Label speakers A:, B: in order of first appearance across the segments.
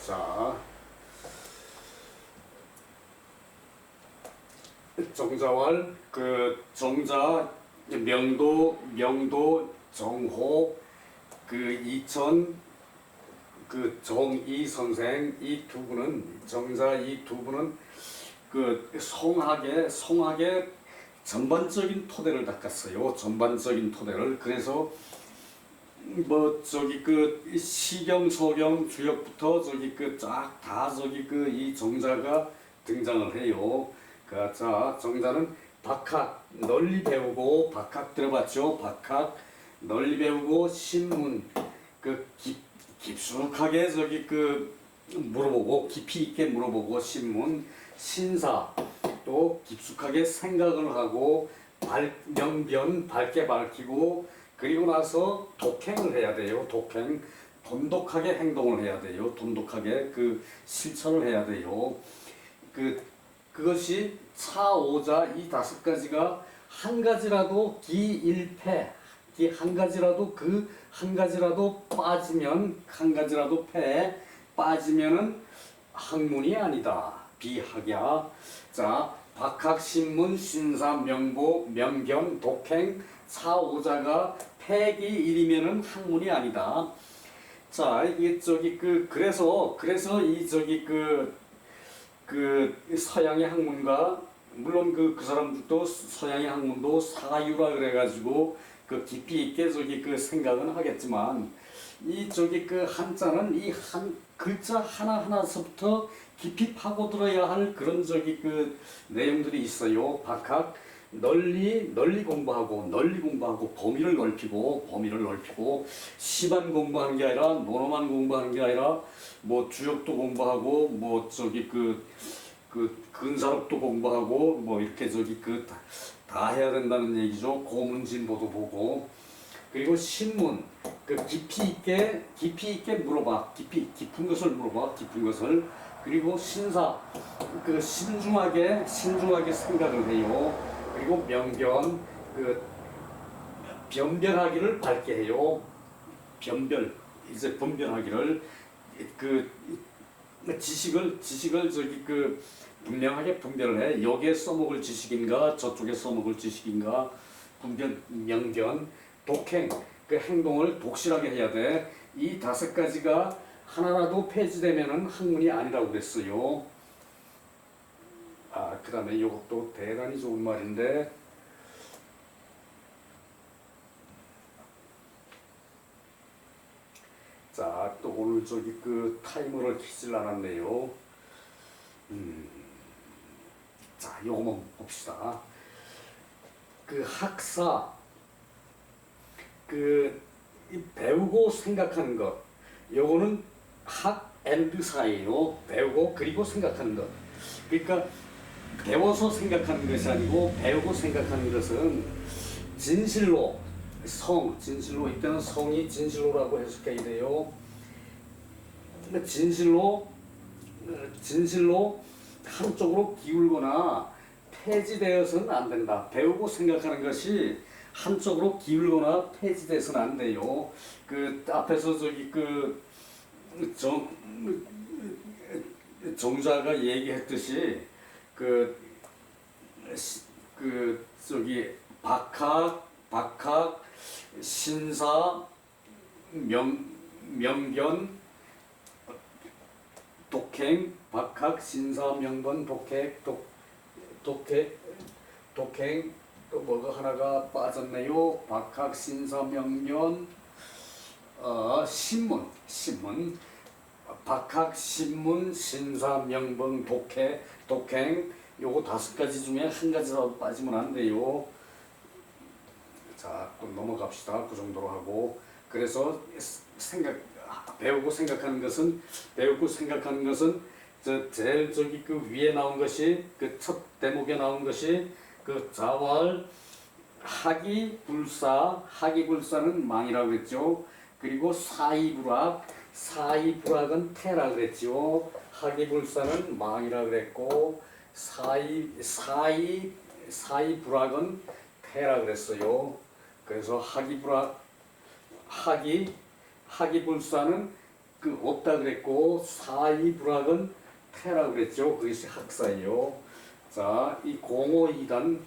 A: 자, 정자왈 그 정자 명도 정호 그 이천 그 정이 선생 이 두 분은 정자 이 두 분은 그 송학의 전반적인 토대를 닦았어요. 전반적인 토대를. 그래서 뭐 저기 그 시경 소경 주역부터 저기 그 쫙 다 저기 그 이 정자가 등장을 해요. 자, 정자는 박학 널리 배우고 박학 들어봤죠? 박학 널리 배우고 신문 그 깊숙하게 저기 그 물어보고 깊이 있게 물어보고 신문 신사 또 깊숙하게 생각을 하고 명변 밝게 밝히고 그리고 나서 독행을 해야 돼요. 독행 돈독하게 행동을 해야 돼요. 돈독하게 그 실천을 해야 돼요. 그것이 차오자 이 다섯 가지가 한 가지라도 기일패 한 가지라도 빠지면 한 가지라도 패 빠지면은 학문이 아니다. 비학이야. 자, 박학 신문 신사 명보 명견 독행 차오자가 패기 일이면은 학문이 아니다. 자, 이게 저기 그래서 이 저기 서양의 학문가 물론 그 사람들도 서양의 학문도 사유라 그래가지고 깊이 있게 저기 생각은 하겠지만 이 저기 한자는 이 한 글자 하나하나서부터 깊이 파고들어야 할 그런 저기 내용들이 있어요. 박학 널리 공부하고 범위를 넓히고 시만 공부하는 게 아니라 논어만 공부하는 게 아니라 뭐 주역도 공부하고 뭐 저기 근사록도 공부하고 뭐 이렇게 저기 다 해야 된다는 얘기죠. 고문진보도 보고 그리고 신문 깊이 있게 물어봐. 깊은 것을 물어봐. 깊은 것을 그리고 신사 신중하게 생각을 해요. 그리고 명견 변별하기를 밝게 해요. 분별하기를 지식을 저기 분명하게 분별을 해. 여기에 써먹을 지식인가 저쪽에 써먹을 지식인가 명견 독행 행동을 독실하게 해야 돼. 이 다섯 가지가 하나라도 폐지되면은 학문이 아니라고 그랬어요. 그 다음에 이것도 대단히 좋은 말인데 자, 또 오늘 저기 타이머를 켜질 않았네요. 자, 요거만 봅시다. 학사 배우고 생각하는 것 요거는 학 앤드 사예요. 배우고 그리고 생각하는 것. 그러니까 배워서 생각하는 것이 아니고 배우고 생각하는 것은 진실로 진실로 이때는 성이 진실로라고 해석해야 돼요. 진실로 한쪽으로 기울거나 폐지되어서는 안 된다. 배우고 생각하는 것이 한쪽으로 기울거나 폐지돼서는 안 돼요. 앞에서 저기 정자가 얘기했듯이 저기 박학 신사 명견 독행 박학 신사 명견 독행 또 뭐가 하나가 빠졌네요. 박학 신사 명견 신문 박학 신문 신사 명분 독행 요거 다섯 가지 중에 한 가지라도 빠지면 안 돼요. 자, 또 넘어갑시다. 그 정도로 하고 그래서 배우고 생각하는 것은 제일 저기 위에 나온 것이 첫 대목에 나온 것이 자왈 하기불사는 망이라고 했죠. 그리고 사이불학은 태라 그랬죠. 하기불사는 망이라 그랬고 사이불학은 태라 그랬어요. 그래서 하기불사는 그 없다 그랬고 사이불학은 태라 그랬죠. 그것이 학사예요. 자, 이 052단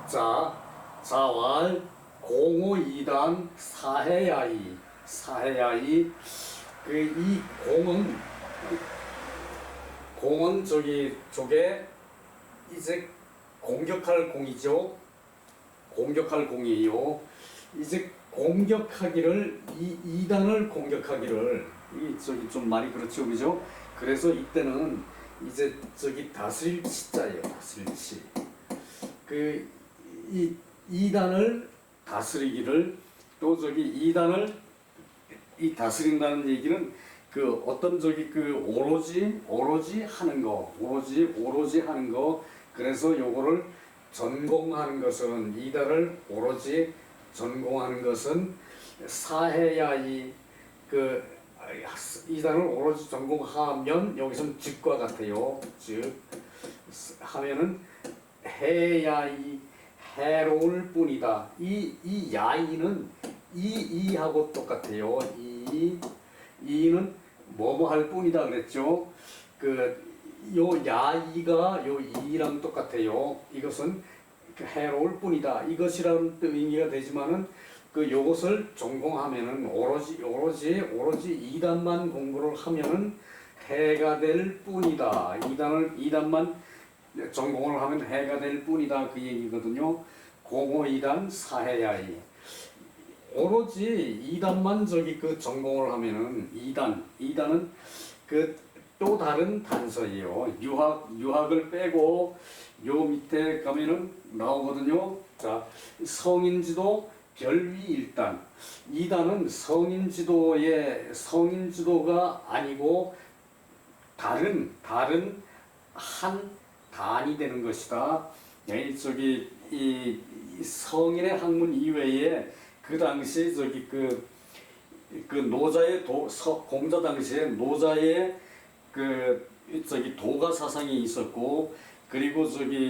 A: 자, 자왈 052단 사해야이 그 이 공은 저게 이제 공격할 공이죠. 공격할 공이에요. 이제 공격하기를 이 2단을 공격하기를 좀 말이 그렇죠, 그죠? 그래서 이때는 이제 다스릴 치자예요. 다스릴 치. 이 2단을 다스리기를 또 2단을 이 다스린다는 얘기는 그 어떤 오로지 하는 거, 오로지 하는 거. 그래서 요거를 전공하는 것은 2단을 오로지 전공하는 것은 사해야이 2단을 오로지 전공하면 여기서는 즉과 같아요. 즉 하면은 해야이 해로울 뿐이다. 이 야이는 이하고 똑같아요. 이는 뭐뭐 할 뿐이다 그랬죠. 요 야이가 요 이랑 똑같아요. 이것은 해로울 뿐이다. 이것이라는 의미가 되지만은 요것을 전공하면은 오로지 2단만 공부를 하면은 해가 될 뿐이다. 2단만 전공을 하면 해가 될 뿐이다. 그 얘기거든요. 052단 사해야이. 오로지 2단만 전공을 하면은 2단은 또 다른 단서예요. 유학을 빼고 요 밑에 가면은 나오거든요. 자, 성인지도 별위 1단. 2단은 성인지도가 아니고 다른 한 단이 되는 것이다. 이 성인의 학문 이외에 그 당시 노자의 공자 당시에 노자의 도가 사상이 있었고, 그리고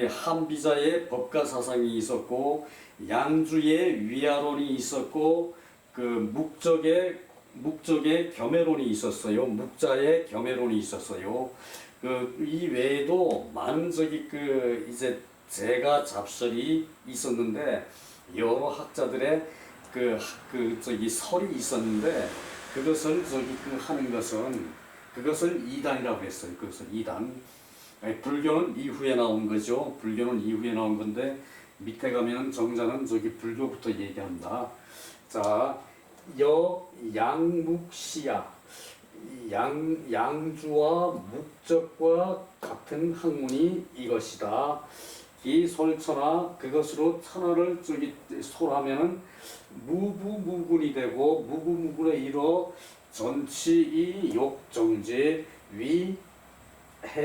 A: 한비자의 법가 사상이 있었고, 양주의 위화론이 있었고, 묵적의 겸해론이 있었어요. 묵자의 겸해론이 있었어요. 이 외에도 많은 이제 제가 잡설이 있었는데, 여러 학자들의 설이 있었는데, 그것을 하는 것은 그것을 2단이라고 했어요. 그것을 2단. 불교는 이후에 나온 거죠. 불교는 이후에 나온 건데, 밑에 가면은 정자는 불교부터 얘기한다. 자, 양묵시야. 양주와 묵적과 같은 학문이 이것이다. 이 솔천하, 그것으로 천하를 솔하면은 무부무군이 되고, 무부무군에 이뤄 전치이 욕정제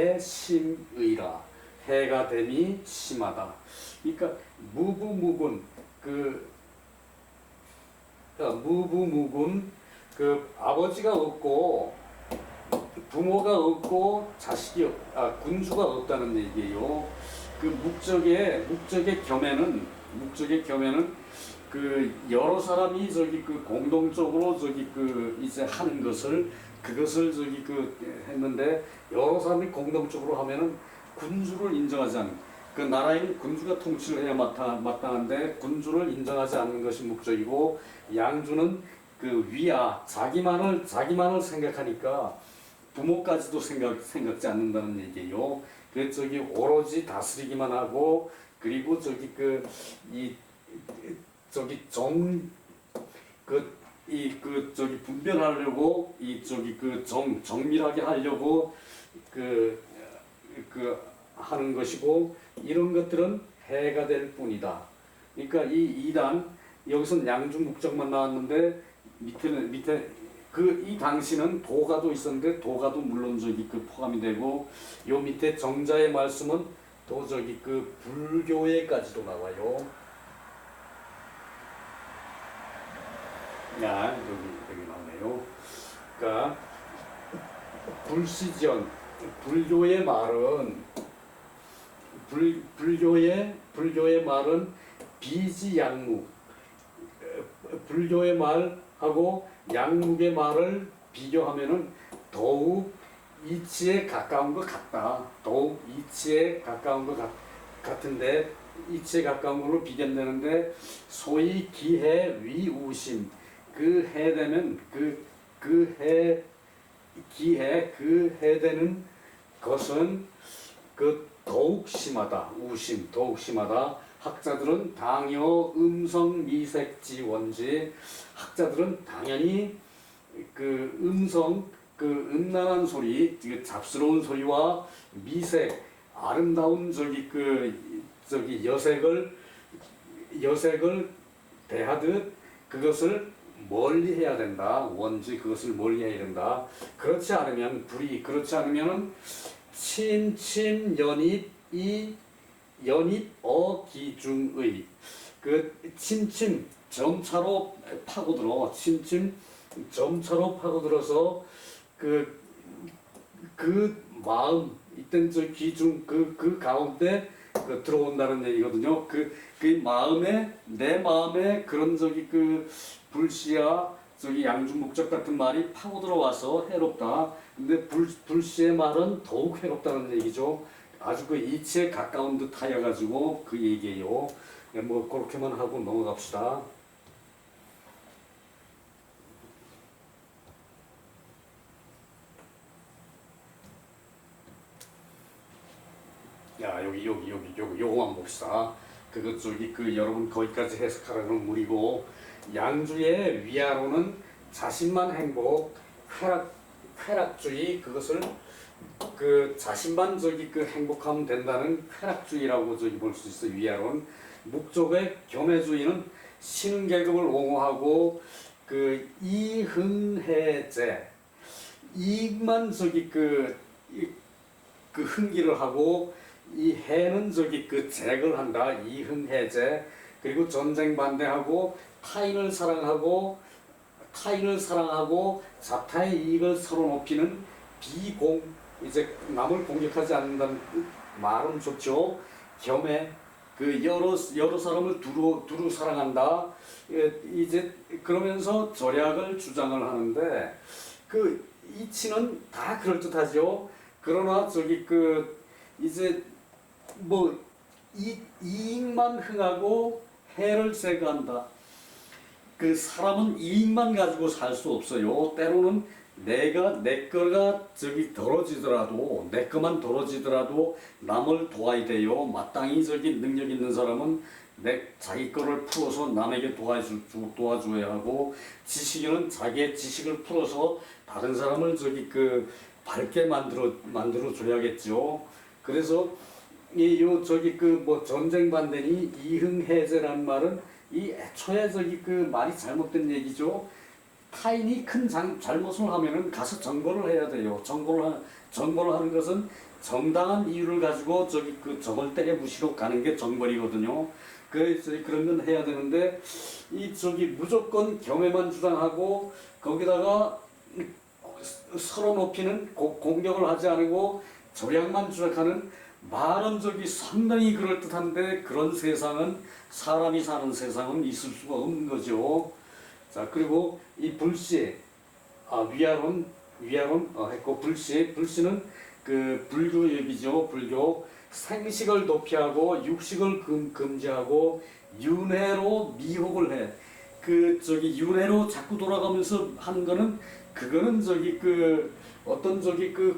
A: 위해심의라. 해가 됨이 심하다. 그러니까 무부무군, 아버지가 없고 부모가 없고 군주가 없다는 얘기예요. 묵적의 겸해는 여러 사람이 공동적으로 이제 하는 것을 그것을 했는데, 여러 사람이 공동적으로 하면은 군주를 인정하지 않는, 나라에는 군주가 통치를 해야 마땅한데 군주를 인정하지 않는 것이 목적이고, 양주는 자기만을 생각하니까 부모까지도 생각지 않는다는 얘기예요. 그래서 오로지 다스리기만 하고, 그리고 분별하려고 정밀하게 하려고 하는 것이고, 이런 것들은 해가 될 뿐이다. 그러니까 이 2단, 여기서는 양주 묵적만 나왔는데, 밑에 이 당시는 도가도 있었는데, 도가도 물론 포함이 되고, 요 밑에 정자의 말씀은 또 불교에까지도 나와요. 야, 여기 나오네요. 그러니까 불시지연, 불교의 말은 불교의 말은 비지양묵, 불교의 말하고 양묵의 말을 비교하면은 더욱 이치에 가까운 것 같다. 더욱 이치에 가까운 것 같은데, 이치에 가까운 걸로 비견되는데, 소위 기해 위우심, 그 해되면 그 해되는 것은 그 더욱 심하다. 우심 더욱 심하다. 학자들은 당여 음성 미색지 원지, 학자들은 당연히 그 음성, 그 음란한 소리, 잡스러운 소리와 미색, 아름다운 여색을 대하듯 그것을 멀리 해야 된다. 원지 그것을 멀리 해야 된다. 그렇지 않으면 그렇지 않으면은 침침연입 어기중의, 그 침침 점차로 파고들어서 그 마음 있던 저 기중 그 가운데 들어온다는 얘기거든요. 내 마음에 그런 불씨야 양중목적 같은 말이 파고들어와서 해롭다. 근데 불씨의 말은 더욱 해롭다는 얘기죠. 아주 그 이치에 가까운 듯 하여가지고 그 얘기예요. 뭐 그렇게만 하고 넘어갑시다. 야, 요거만 봅시다. 여러분 거기까지 해석하라는 무리고, 양주의 위아로는 자신만 행복, 쾌락주의, 그것을 자신만 행복하면 된다는 쾌락주의라고 볼 수 있어. 위아로는 목적의 겸해주의는 신계급을 옹호하고, 이흥해제, 이익만 흥기를 하고, 이 해는 잭을 한다. 이흥해제. 그리고 전쟁 반대하고 타인을 사랑하고 자타의 이익을 서로 높이는 비공, 이제 남을 공격하지 않는다는 말은 좋죠. 겸해, 여러 사람을 두루 사랑한다. 이제 그러면서 절약을 주장을 하는데, 이치는 다 그럴듯하죠. 그러나 이제 이익만 흥하고 해를 제거한다. 사람은 이익만 가지고 살 수 없어요. 때로는 내 거가 더러지더라도, 내 거만 더러지더라도 남을 도와야 돼요. 마땅히 능력 있는 사람은 자기 거를 풀어서 남에게 도와줘야 하고, 지식인은 자기의 지식을 풀어서 다른 사람을 밝게 만들어 줘야겠죠. 그래서 전쟁 반대니 이흥해제라는 말은 애초에 말이 잘못된 얘기죠. 타인이 큰 잘못을 하면은 가서 정벌을 해야 돼요. 정벌을 하는 것은 정당한 이유를 가지고 적을 때려 부시러 가는 게 정벌이거든요. 그런 건 해야 되는데, 무조건 겸해만 주장하고 거기다가 서로 높이는 공격을 하지 않고 절약만 주장하는 말은 상당히 그럴듯한데, 그런 세상은, 사람이 사는 세상은 있을 수가 없는 거죠. 자, 그리고 이 불씨, 위아론 했고, 불씨는 불교협이죠. 불교 생식을 도피하고 육식을 금지하고 윤회로 미혹을 해. 윤회로 자꾸 돌아가면서 하는 거는, 그거는 어떤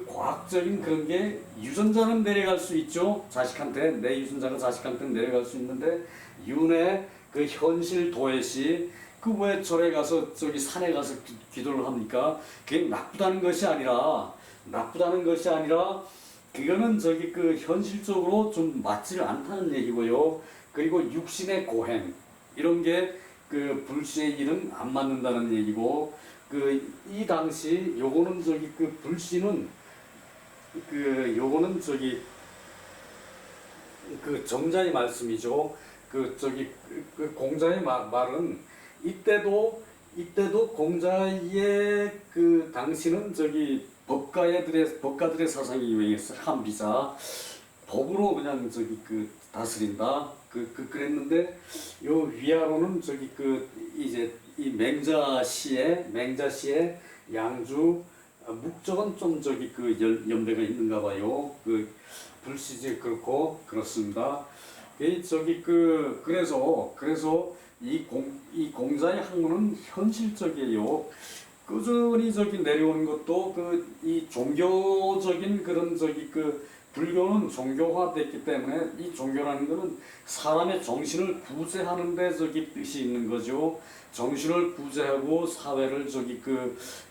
A: 과학적인 그런 게, 유전자는 내려갈 수 있죠. 자식한테, 내 유전자가 자식한테 내려갈 수 있는데, 윤회, 현실 도회시, 왜 절에 가서 산에 가서 기도를 합니까? 그게 나쁘다는 것이 아니라, 그거는 현실적으로 좀 맞지 않다는 얘기고요. 그리고 육신의 고행, 이런 게 불씨의 일은 안 맞는다는 얘기고, 이 당시 요거는 불씨는 요거는 정자의 말씀이죠. 공자의 말은 이때도 공자의 당시는 법가들의 사상이 유행했어. 한비자. 법으로 그냥 저기 그 다스린다. 그랬는데 요 위아로는 저기 그 이제 이 맹자시에 양주 목적은 좀 저기 그 연배가 있는가 봐요. 그 불시지 그렇고 그렇습니다. 저기 그래서 이 공자의 학문은 현실적이에요. 꾸준히 저기 내려오는 것도 이 종교적인 그런 저기 불교는 종교화됐기 때문에 이 종교라는 것은 사람의 정신을 구제하는데 저기 뜻이 있는 거죠. 정신을 구제하고 사회를 저기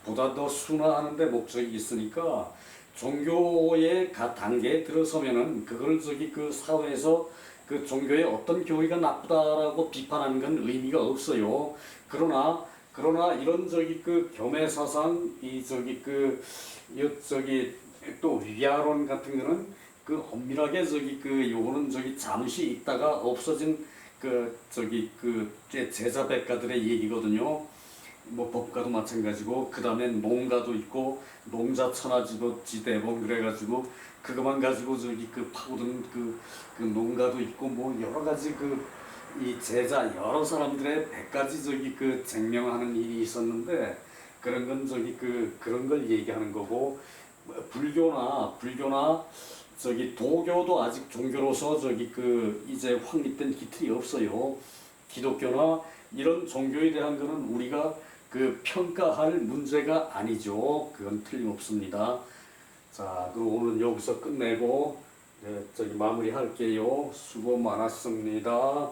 A: 보다 더 순화하는데 목적이 있으니까 종교의 단계에 들어서면은 그걸 저기 사회에서 종교의 어떤 교리가 나쁘다라고 비판하는 건 의미가 없어요. 그러나 이런 저기 겸해 사상 이 저기 저기 또 위아론 같은 거는 엄밀하게 저기 요거는 저기 잠시 있다가 없어진 저기 제자백가들의 얘기거든요. 뭐 법가도 마찬가지고 그 다음에 농가도 있고 농자 천하지대본 그래가지고 그것만 가지고 저기 파고든 그 농가도 있고 뭐 여러 가지 이 제자 여러 사람들의 100가지 저기 증명하는 일이 있었는데 그런 건 저기 그런 걸 얘기하는 거고 불교나 저기 도교도 아직 종교로서 저기 이제 확립된 기틀이 없어요. 기독교나 이런 종교에 대한 거는 우리가 평가할 문제가 아니죠. 그건 틀림없습니다. 자, 그럼 오늘 여기서 끝내고 저기 마무리할게요. 수고 많았습니다.